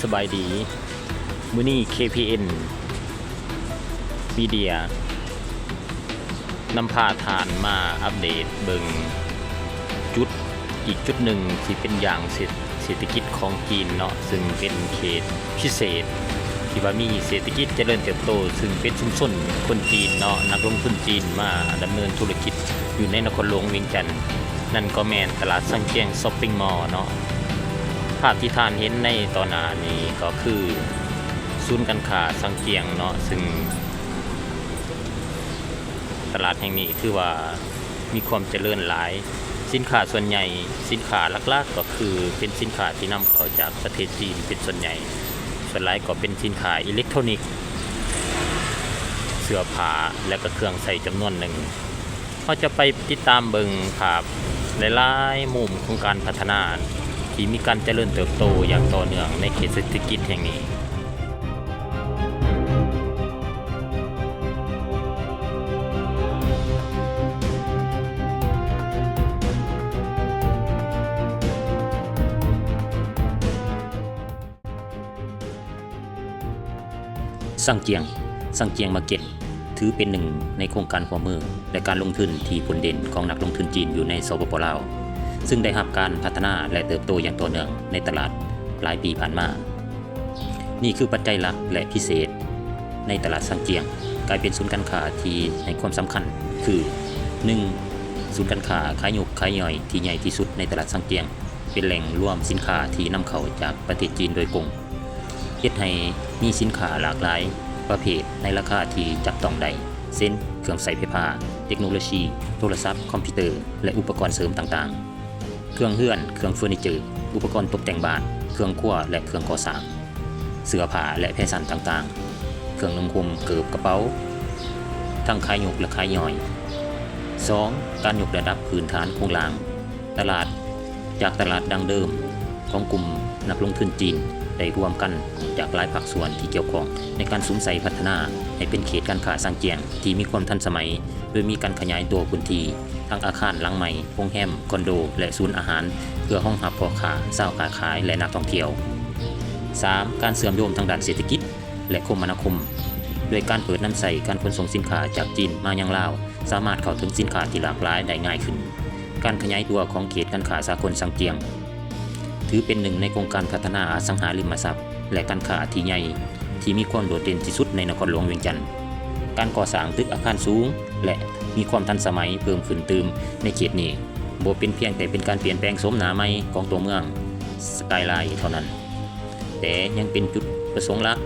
สบายดีมื้อนี้ KPN Media นำพาทานมาอัปเดตเบิ่งจุดอีกจุดหนึ่งที่เป็นอย่างเศรษฐกิจของจีนเนาะซึ่งเป็นเขตพิเศษที่ว่ามีเศรษฐกิจเจริญเติบโตซึ่งเป็นชุมชนคนจีนเนาะนักลงทุนจีนมาดำเนินธุรกิจอยู่ในนครหลวงเวียงจันทน์นั่นก็แม่นตลาดซังเกียงช้อปปิ้งมอลล์เนาะภาพที่ท่านเห็นในตอนหน้านี้ก็คือศูนย์การค้าซังเกียงเนาะซึ่งตลาดแห่งนี้ถือว่ามีความเจริญหลายสินค้าส่วนใหญ่สินค้าหลักๆก็คือเป็นสินค้าที่นำเข้าจากประเทศจีนเป็นส่วนใหญ่ส่วนหลายก็เป็นสินค้าอิเล็กทรอนิกส์เสื้อผ้าและก็เครื่องใช้จำนวนหนึ่งเราจะไปติดตามเบิ่งภาพหลายๆมุมของการพัฒนาที่มีการเจริญเติบโตอย่างต่อเนื่องในเขตเศรษฐกิจแห่งนี้ซังเกียงมาร์เก็ตถือเป็นหนึ่งในโครงการหัวมือและการลงทุนที่ผลเด่นของนักลงทุนจีนอยู่ในสปป.ลาวซึ่งได้รับการพัฒนาและเติบโตอย่างต่อเนื่องในตลาดหลายปีผ่านมานี่คือปัจจัยหลักและพิเศษในตลาดซังเกียงกลายเป็นศูนย์การค้าที่ให้ความสำคัญคือ 1. ศูนย์การค้าขายยกขายย่อยที่ใหญ่ที่สุดในตลาดซังเกียงเป็นแหล่งรวมสินค้าที่นำเข้าจากประเทศจีนโดยตรงเฮ็ดให้มีสินค้าหลากหลายประเภทในราคาที่จับต้องได้เช่นเครื่องใช้ไฟฟ้าเทคโนโลยีโทรศัพท์คอมพิวเตอร์และอุปกรณ์เสริมต่างๆเครื่องเฮือนเครื่องเฟอร์นิเจอร์อุปกรณ์ตกแต่งบ้านเครื่องครัวและเครื่องก่อสร้างเสื้อผ้าและแฟชั่นต่างๆเครื่องนุ่งห่มเกิบกระเป๋าทั้งขายยกและขายย่อย 2. การยกระดับพื้นฐานโครงสร้างตลาดจากตลาดดังเดิมของกลุ่มนักลงทุนจีนได้รวมกันจากหลายภาคส่วนที่เกี่ยวข้องในการสุมใส่พัฒนาให้เป็นเขตการค้าซังเกียงที่มีความทันสมัยโดยมีการขยายตัวพื้นที่ทั้งอาคารหลังใหม่โรงแรมคอนโดและศูนย์อาหารเพื่อห้องรับพ่อค้าชาวค้าขายและนักท่องเที่ยว 3. การเชื่อมโยงทางด้านเศรษฐกิจและคมนาคมโดยการเปิดน้ำใส่การขนส่งสินค้าจากจีนมายังลาวสามารถเข้าถึงสินค้าที่หลากหลายได้ง่ายขึ้นการขยายตัวของเขตการค้าสากลซังเกียงถือเป็นหนึ่งในโครงการพัฒนาอสังหาริมทรัพย์และการค้าที่ใหญ่ที่มีความโดดเด่นที่สุดในนครหลวงเวียงจันทน์การก่อสร้างตึกอาคารสูงและมีความทันสมัยเพิ่มขึ้นเติมในเขตนี้บ่เป็นเพียงแต่เป็นการเปลี่ยนแปลงโฉมหน้าใหม่ของตัวเมืองสกายไลน์เท่านั้นแต่ยังเป็นจุดประสงค์หลัก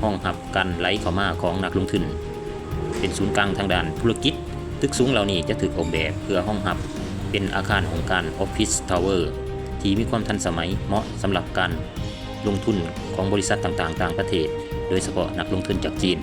ห้องรับการไหลเข้ามาของนักลงทุนเป็นศูนย์กลางทางด้านธุรกิจตึกสูงเหล่านี้จะถูกออกแบบเพื่อห้องรับเป็นอาคารของการออฟฟิศทาวเวอร์ที่มีความทันสมัยเหมาะสำหรับการลงทุนของบริษัทต่างๆต่างประเทศโดยเฉพาะนักลงทุนจากจีน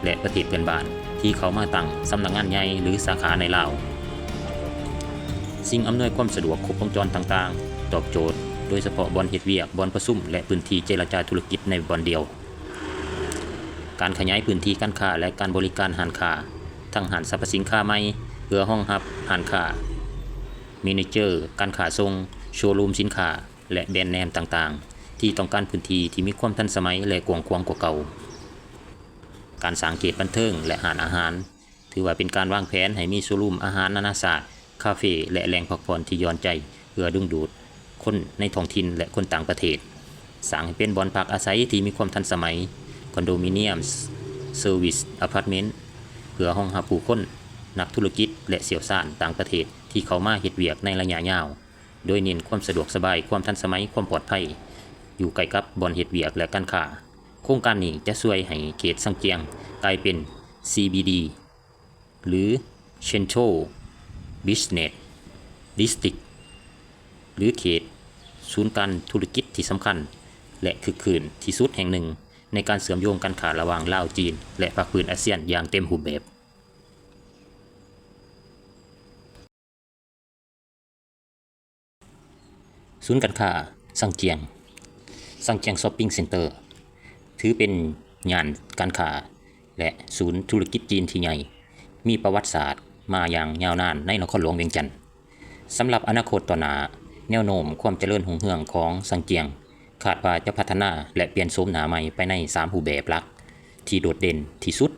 และประเทศเพื่อนบ้านที่เขามาตั้งสำนักงานใหญ่หรือสาขาในลาวสิ่งอำนวยความสะดวกครบวงจรต่างๆตอบโจทย์โดยเฉพาะบ่อนเฮ็ดเวียกบ่อนประชุมและพื้นที่เจรจาธุรกิจในบ่อนเดียวการขยายพื้นที่การค้าและการบริการห้างค้าทั้งห้างสรรพสินค้าใหม่เพื่อห้องรับห้างค้าเมเนเจอร์การค้าส่งโชว์รูมสินค้าและแบรนด์เนมต่างๆที่ต้องการพื้นที่ที่มีความทันสมัยและกว้างขวางกว่าเก่าการสร้างเขตบันเทิงและร้านอาหารถือว่าเป็นการวางแผนให้มีโชว์รูมอาหารนานาชาติคาเฟ่และแหล่งพักผ่อนที่ย้อนใจเพื่อดึงดูดคนในท้องถิ่นและคนต่างประเทศสร้างให้เป็นบ่อนพักอาศัยที่มีความทันสมัยคอนโดมิเนียมเซอร์วิสอพาร์ตเมนต์เพื่อรองรับผู้คนนักธุรกิจและเชี่ยวชาญต่างประเทศที่เข้ามาเฮ็ดเวียกในระยะยาวโดยเน้นความสะดวกสบายความทันสมัยความปลอดภัยอยู่ใกล้กับบ่อนเฮ็ดเวียกและการค้าโครงการนี้จะช่วยให้เขตซังเกียงกลายเป็น CBD หรือ Central Business District หรือเขตศูนย์การธุรกิจที่สำคัญและคึกคืนที่สุดแห่งหนึ่งในการเชื่อมโยงการค้าระหว่างลาวจีนและภาคพื้นอาเซียนอย่างเต็มรูปแบบศูนย์การค้าซังเกียงช้อปปิ้งเซ็นเตอร์ถือเป็นย่านการค้าและศูนย์ธุรกิจจีนที่ใหญ่มีประวัติศาสตร์มาอย่างยาวนานในนครหลวงเวียงจันทน์สำหรับอนาคตต่อหน้าแนวโน้มความเจริญรุ่งเรืองของซังเกียง คาดว่าจะพัฒนาและเปลี่ยนโฉมหน้าใหม่ไปใน3รูปแบบหลักที่โดดเด่นที่สุด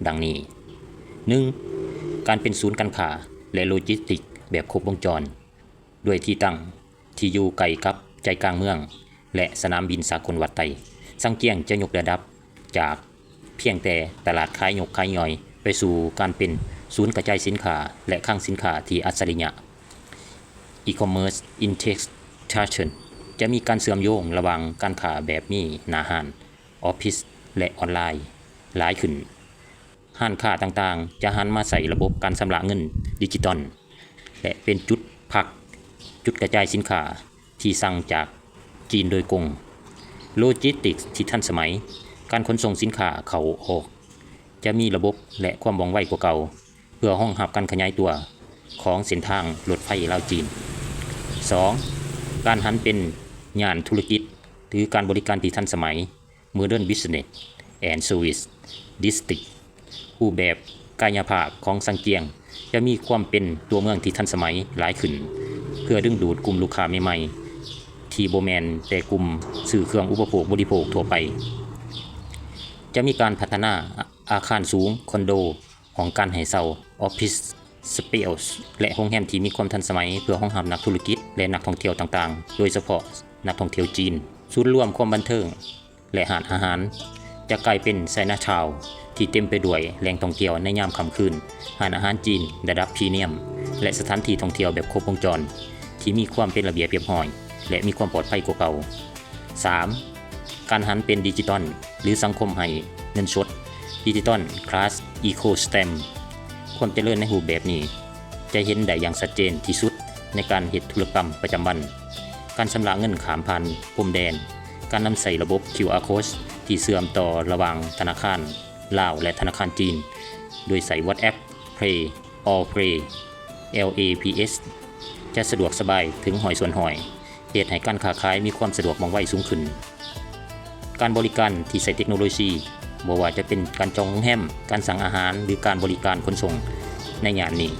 ดังนี้ 1. การเป็นศูนย์การค้าและโลจิสติกส์แบบครบวงจรด้วยที่ตั้งที่อยู่ใกล้กับใจกลางเมืองและสนามบินสากลวัดไตซังเกียงจะยกระดับจากเพียงแต่ตลาดขายยกขายย่อยไปสู่การเป็นศูนย์กระจายสินค้าและคลังสินค้าที่อัจฉริยะ E-commerce integration จะมีการเชื่อมโยงระหว่างการค้าแบบมีหน้าห้านออฟฟิศและออนไลน์หลายขึ้นห้านค้าต่างๆจะหันมาใส่ระบบการชำระเงินดิจิตอลและเป็นจุดพักจุดกระจายสินค้าที่สั่งจากจีนโดยตรงโลจิสติกส์ที่ทันสมัยการขนส่งสินค้าเข้าออกจะมีระบบและความว่องไวกว่าเก่าเพื่อรองรับการขยายตัวของเส้นทางรถไฟลาวจีน 2. การหันเป็นย่านธุรกิจหรือการบริการที่ทันสมัย Modern Business and Service District รูปแบบกายภาพของซังเกียงจะมีความเป็นตัวเมืองที่ทันสมัยหลายขึ้นเพื่อดึงดูดกลุ่มลูกค้าใหม่ๆที่บ่แม่นแต่กลุ่มซื้อเครื่องอุปโภคบริโภคทั่วไปจะมีการพัฒนาอาคารสูงคอนโดของการให้เช่าออฟฟิศสเปซและโรงแรมที่มีความทันสมัยเพื่อรองรับนักธุรกิจและนักท่องเที่ยวต่างๆโดยเฉพาะนักท่องเที่ยวจีนศูนย์รวมความบันเทิงและร้านอาหารจะกลายเป็นไชน่าทาวน์ที่เต็มไปด้วยแหล่งท่องเที่ยวในยามค่ำคืนร้านอาหารจีนระดับพรีเมียมและสถานที่ท่องเที่ยวแบบครบวงจรที่มีความเป็นระเบียบเรียบร้อยและมีความปลอดภัยกว่าเก่า 3. การหันเป็นดิจิตอลหรือสังคมให้เงินสดดิจิตอลคลาสอีโคสเต็มความเจริญในรูปแบบนี้จะเห็นได้อย่างชัดเจนที่สุดในการเฮ็ดธุรกรรมประจำวันการชำระเงินข้ามผ่านพรมแดนการนำใส่ระบบ QR Code ที่เชื่อมต่อระหว่างธนาคารลาวและธนาคารจีนโดยใส่ WhatsApp Pay or Pay LAPS จะสะดวกสบายถึงหอยส่วนหอยเหตุให้การค้าขายมีความสะดวกว่องไวสูงขึ้นการบริการที่ใช้เทคโนโลยีบ่ว่าจะเป็นการจองโรงแรมการสั่งอาหารหรือการบริการขนส่งในย่านนี้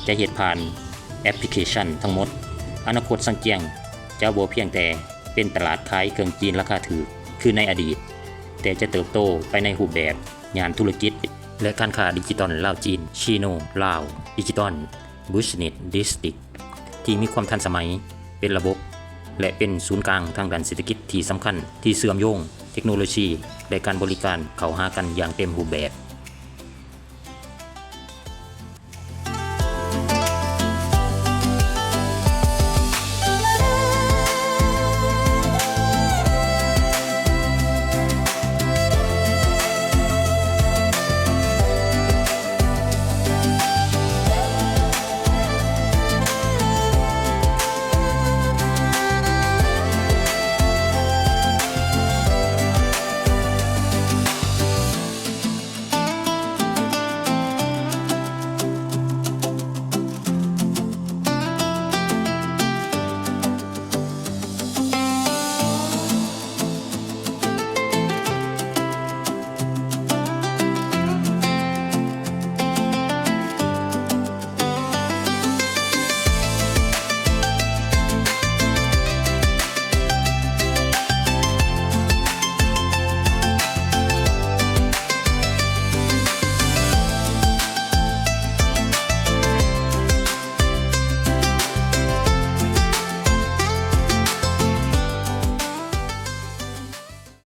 จะเฮ็ดผ่านแอปพลิเคชันทั้งหมดอนาคตซังเกียงจะบ่เพียงแต่เป็นตลาดขายเครื่องจีนราคาถูกคือในอดีตแต่จะเติบโตไปในรูปแบบย่านธุรกิจและการค้าดิจิตอลลาวจีนชิโนลาวดิจิตอลบิสเนสดิสตริกที่มีความทันสมัยเป็นระบบและเป็นศูนย์กลางทางด้านเศรษฐกิจที่สำคัญที่เชื่อมโยงเทคโนโลยีและการบริการเข้าหากันอย่างเต็มรูปแบบ